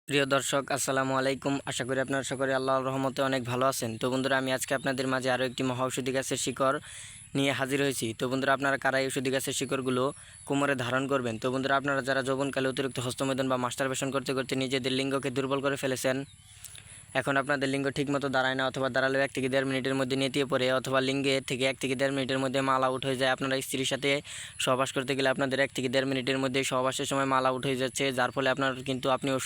প্রিয় দর্শক আসসালামু আলাইকুম। আশা করি আপনারা সকলে আল্লাহর রহমতে অনেক ভালো আছেন। তো বন্ধুরা, আমি আজকে আপনাদের মাঝে আরও একটি মহা ঔষধি গাছের শিকড় নিয়ে হাজির হয়েছি। তো বন্ধুরা, আপনারা কারা এই ঔষধি গাছের শিকড়গুলো কোমরে ধারণ করবেন? তো বন্ধুরা, আপনারা যারা যৌবনকালে অতিরিক্ত হস্তমৈথুন বা মাস্টারবেশন করতে করতে নিজেদের লিঙ্গকে দুর্বল করে ফেলেছেন, এখন আপনাদের লিঙ্গ ঠিকমতো দাঁড়ায় না, অথবা দাঁড়ালেও 1 থেকে 1.5 মিনিটের মধ্যে নেতিয়ে পড়ে, অথবা লিঙ্গে থেকে 1 থেকে 1.5 মিনিটের মধ্যে মাল আউট হয়ে যায়। আপনারা স্ত্রীর সাথে সহবাস করতে গেলে আপনাদের 1 থেকে 1.5 মিনিটের মধ্যে সহবাসের সময় মাল আউট হয়ে যাচ্ছে, যার ফলে আপনিও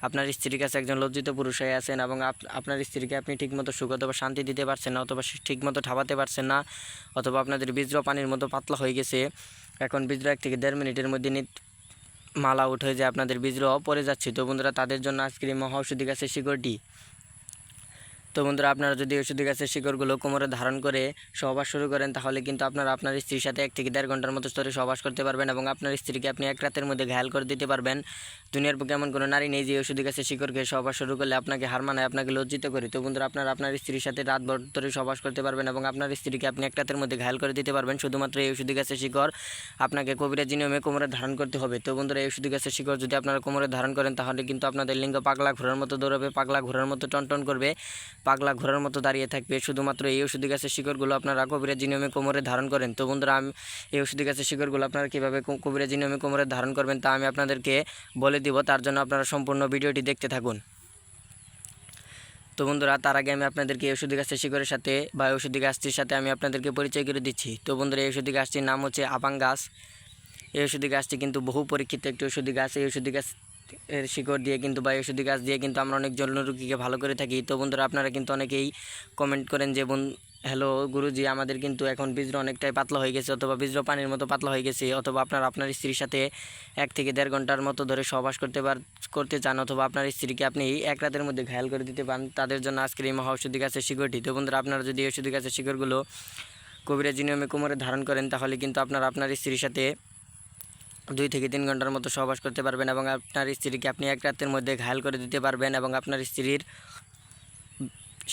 আপনার স্ত্রীর কাছে একজন লজ্জিত পুরুষ হয়ে আছেন, এবং আপনার স্ত্রীকে আপনি ঠিকমতো সুখ অথবা শান্তি দিতে পারছেন না, অথবা ঠিকমতো ঠাপাতে পারছেন না, অথবা আপনাদের বীর্য পানির মতো পাতলা হয়ে গেছে। এখন বীর্য 1 থেকে 1.5 মিনিটের মধ্যে মাল আউট হয়ে যায়, আপনাদের বীর্য পড়ে যাচ্ছে। তো বন্ধুরা, তাদের জন্য আজকের এই মহা ঔষধি গাছের শিকড়টি। তো বন্ধুরা, আপনারা যদি ঔষধি গাছের শিকড়গুলো কোমরে ধারণ করে সহবাস শুরু করেন, তাহলে কিন্তু আপনারা আপনার স্ত্রীর সাথে 1 থেকে 1.5 ঘন্টার মতো স্তরে সহবাস করতে পারবেন, এবং আপনার স্ত্রীকে আপনি 1 রাতের মধ্যে ঘায়াল করে দিতে পারবেন। দুনিয়ার বুকে এমন কোনো নারী নেই যে ঔষধি গাছের শিকড় খেয়ে সহবাস শুরু করলে আপনাকে হার মানায়, আপনাকে লজ্জিত করে। তো বন্ধুরা, আপনারা আপনার স্ত্রীর সাথে রাতভর ধরে সহবাস করতে পারবেন, এবং আপনার স্ত্রীকে আপনি 1 রাতের মধ্যে ঘায়াল করে দিতে পারবেন। শুধুমাত্র এই ঔষধি গাছের শিকড় আপনাকে কবিরাজি নিয়মে কোমরে ধারণ করতে হবে। তো বন্ধুরা, এই ঔষধি গাছের শিকড় যদি আপনারা কোমরে ধারণ করেন, তাহলে কিন্তু আপনাদের লিঙ্গ পাগলা ঘোড়ার মতো দৌড়াবে, পাগলা ঘোড়ার মতো টনটন করবে, পাগলা ঘোড়ার মতো দাঁড়িয়ে থাকবে। শুধুমাত্র এই ঔষধি গাছের শিকড়গুলো আপনারা কবিরাজি নিয়মে কোমরে ধারণ করেন। তো বন্ধুরা, এই ঔষধি গাছের শিকড়গুলো আপনারা কীভাবে কবিরাজি নিয়মে কোমরে ধারণ করবেন তা আমি আপনাদেরকে বলে দিব। তার জন্য আপনারা সম্পূর্ণ ভিডিওটি দেখতে থাকুন। তো বন্ধুরা, তার আগে আমি আপনাদেরকে এই ঔষধি গাছের শিকড়ের সাথে বা ঔষধি গাছটির সাথে আমি আপনাদেরকে পরিচয় করে দিচ্ছি। তো বন্ধুরা, এই ঔষধি গাছটির নাম হচ্ছে আপাং গাছ। এই ঔষধি গাছটি কিন্তু বহু পরীক্ষিত একটি ঔষধি গাছ। এই ঔষধি গাছ এর শিকড় দিয়ে কিন্তু বা ঔষধি গাছ দিয়ে কিন্তু আমরা অনেক জন্য রোগীকে ভালো করে থাকি। তো বন্ধুরা, আপনারা কিন্তু অনেকেই কমেন্ট করেন যে হ্যালো গুরুজি, আমাদের কিন্তু এখন বীর্য অনেকটাই পাতলা হয়ে গেছে, অথবা বীর্য পানির মতো পাতলা হয়ে গেছে, অথবা আপনার স্ত্রীর সাথে 1 থেকে 1.5 ঘন্টার মতো ধরে সহবাস করতে চান, অথবা আপনার স্ত্রীকে আপনি 1 রাতের মধ্যে ঘায়াল করে দিতে পারেন। তাদের জন্য আজকের এই মহা ঔষধি গাছের শিকড়টি। তো বন্ধুরা, আপনারা যদি ঔষধি গাছের শিকড়গুলো কবিরাজি নিয়মে কোমরে ধারণ করেন, তাহলে কিন্তু আপনার স্ত্রীর সাথে 2 থেকে 3 ঘন্টার মতো সহবাস করতে পারবেন, এবং আপনার স্ত্রীকে আপনি 1 রাতের মধ্যে ঘায়াল করে দিতে পারবেন, এবং আপনার স্ত্রীর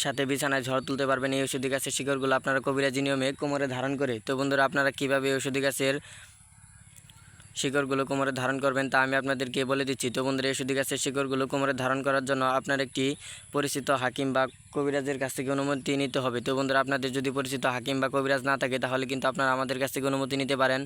সাথে বিছানায় ঝড় তুলতে পারবেন এই ঔষধি গাছের শিকড়গুলো আপনারা কবিরাজি নিয়মে কোমরে ধারণ করে। তো বন্ধুরা, আপনারা কীভাবে ঔষধি গাছের শিকড়গুলো কোমরে ধারণ করবেন তা আমি আপনাদেরকে বলে দিচ্ছি। তো বন্ধুরা, এই ঔষধি গাছের শিকড়গুলো কোমরে ধারণ করার জন্য আপনার একটি পরিচিত হাকিম বা কবিরাজের কাছ থেকে অনুমতি নিতে হবে। তো বন্ধুরা, আপনাদের যদি পরিচিত হাকিম বা কবিরাজ না থাকে, তাহলে কিন্তু আপনারা আমাদের কাছ থেকে অনুমতি নিতে পারেন।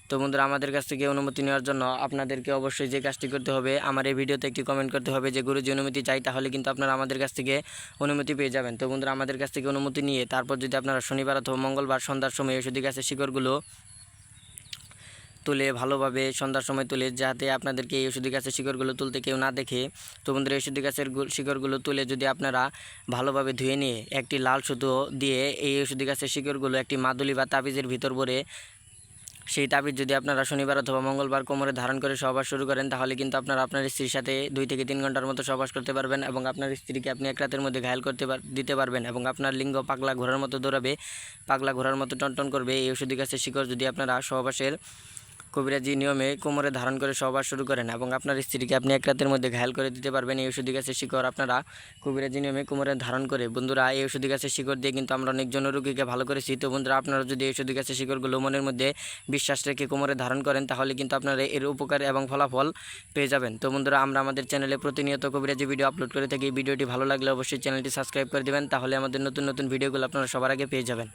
তো বন্ধুরা, আমাদের কাছ থেকে অনুমতি নেওয়ার জন্য আপনাদেরকে অবশ্যই যে কাজটি করতে হবে, আমার এই ভিডিওতে একটি কমেন্ট করতে হবে যে গুরুজি অনুমতি চাই, তাহলে কিন্তু আপনারা আমাদের কাছ থেকে অনুমতি পেয়ে যাবেন। তো বন্ধুরা, আমাদের কাছ থেকে অনুমতি নিয়ে তারপর যদি আপনারা শনিবার অথবা মঙ্গলবার সন্ধ্যার সময় ঔষধি গাছের শিকড়গুলো তুলে ভালোভাবে সন্ধ্যার সময় তুলে, যাতে আপনাদেরকে এই ঔষধি গাছের শিকড়গুলো তুলতে কেউ না দেখে। তো বন্ধুরা, এই ঔষধি গাছের শিকড়গুলো তুলে যদি আপনারা ভালোভাবে ধুয়ে নিয়ে একটি লাল সুতো দিয়ে এই ঔষধি গাছের শিকড়গুলো একটি মাদুলি বা তাবিজের ভিতর ভরে, সেই তাবিজ যদি আপনারা শনিবার অথবা মঙ্গলবার কোমরে ধারণ করে সহবাস শুরু করেন, তাহলে কিন্তু আপনারা আপনার স্ত্রীর সাথে 2 থেকে 3 ঘন্টার মতো সহবাস করতে পারবেন, এবং আপনার স্ত্রীকে আপনি 1 রাতের মধ্যে ঘায়াল দিতে পারবেন, এবং আপনার লিঙ্গ পাগলা ঘোড়ার মতো দৌড়াবে, পাগলা ঘোড়ার মতো টনটন করবে। এই ঔষধি গাছের শিকড় যদি আপনারা সহবাসের কবিরাজি নিয়মে কোমরে ধারণ করে সহবাস শুরু করেন, এবং আপনার স্ত্রীকে আপনি 1 রাতের মধ্যে ঘায়াল করে দিতে পারবেন এই ঔষধি গাছের শিকড় আপনারা কবিরাজি নিয়মে কোমরে ধারণ করে। বন্ধুরা, এই ঔষধি গাছের শিকড় দিয়ে কিন্তু আমরা অনেকজন রোগীকে ভালো করেছি। তো বন্ধুরা, আপনারা যদি এই ঔষধি গাছের শিকড়গুলো মনের মধ্যে বিশ্বাস রেখে কোমরে ধারণ করেন, তাহলে কিন্তু আপনারা এর উপকার এবং ফলাফল পেয়ে যাবেন। তো বন্ধুরা, আমরা আমাদের চ্যানেলে প্রতিনিয়ত কবিরাজি ভিডিও আপলোড করে থাকি। ভিডিওটি ভালো লাগলে অবশ্যই চ্যানেলটি সাবস্ক্রাইব করে দেবেন, তাহলে আমাদের নতুন নতুন ভিডিওগুলো আপনারা সবার আগে পেয়ে যাবেন।